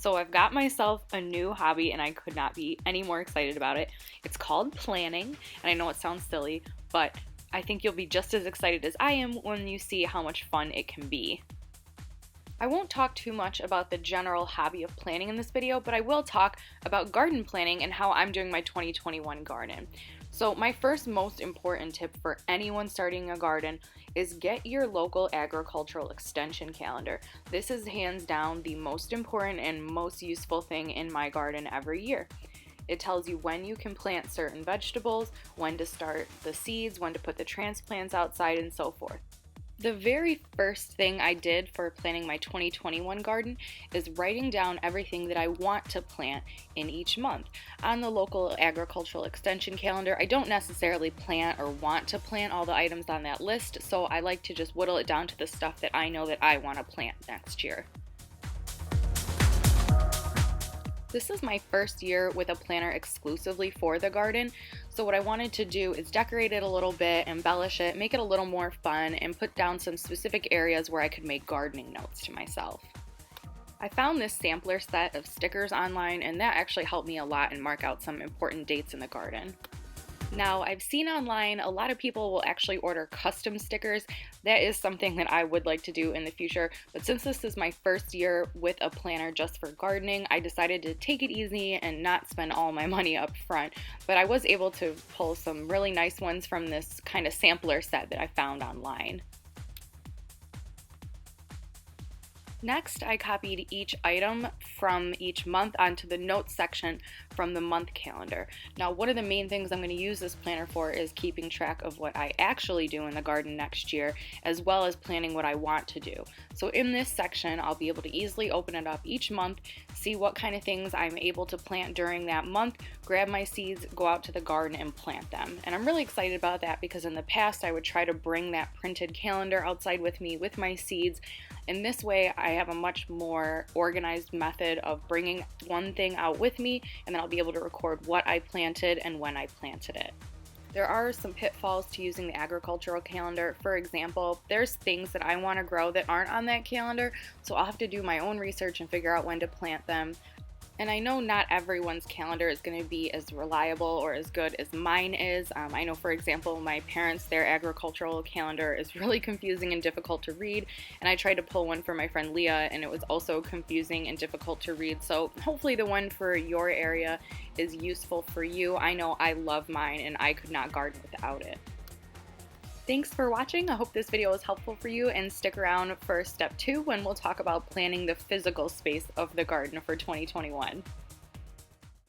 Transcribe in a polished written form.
So I've got myself a new hobby and I could not be any more excited about it. It's called planning, and I know it sounds silly, but I think you'll be just as excited as I am when you see how much fun it can be. I won't talk too much about the general hobby of planning in this video, but I will talk about garden planning and how I'm doing my 2021 garden. So my first most important tip for anyone starting a garden is get your local agricultural extension calendar. This is hands down the most important and most useful thing in my garden every year. It tells you when you can plant certain vegetables, when to start the seeds, when to put the transplants outside, and so forth. The very first thing I did for planning my 2021 garden is writing down everything that I want to plant in each month. On the local agricultural extension calendar, I don't necessarily plant or want to plant all the items on that list, so I like to just whittle it down to the stuff that I know that I want to plant next year. This is my first year with a planner exclusively for the garden, so what I wanted to do is decorate it a little bit, embellish it, make it a little more fun, and put down some specific areas where I could make gardening notes to myself. I found this sampler set of stickers online, and that actually helped me a lot and mark out some important dates in the garden. Now, I've seen online a lot of people will actually order custom stickers. That is something that I would like to do in the future, but since this is my first year with a planner just for gardening, I decided to take it easy and not spend all my money up front. But I was able to pull some really nice ones from this kind of sampler set that I found online. Next, I copied each item from each month onto the notes section from the month calendar. Now, one of the main things I'm going to use this planner for is keeping track of what I actually do in the garden next year, as well as planning what I want to do. So in this section, I'll be able to easily open it up each month, see what kind of things I'm able to plant during that month, grab my seeds, go out to the garden and plant them. And I'm really excited about that because in the past, I would try to bring that printed calendar outside with me with my seeds. In this way, I have a much more organized method of bringing one thing out with me, and then I'll be able to record what I planted and when I planted it. There are some pitfalls to using the agricultural calendar. For example, there's things that I want to grow that aren't on that calendar, so I'll have to do my own research and figure out when to plant them. And I know not everyone's calendar is going to be as reliable or as good as mine is. I know, for example, my parents, their agricultural calendar is really confusing and difficult to read, and I tried to pull one for my friend Leah, and it was also confusing and difficult to read. So hopefully the one for your area is useful for you. I know I love mine, and I could not garden without it. Thanks for watching. I hope this video was helpful for you, and stick around for step 2 when we'll talk about planning the physical space of the garden for 2021.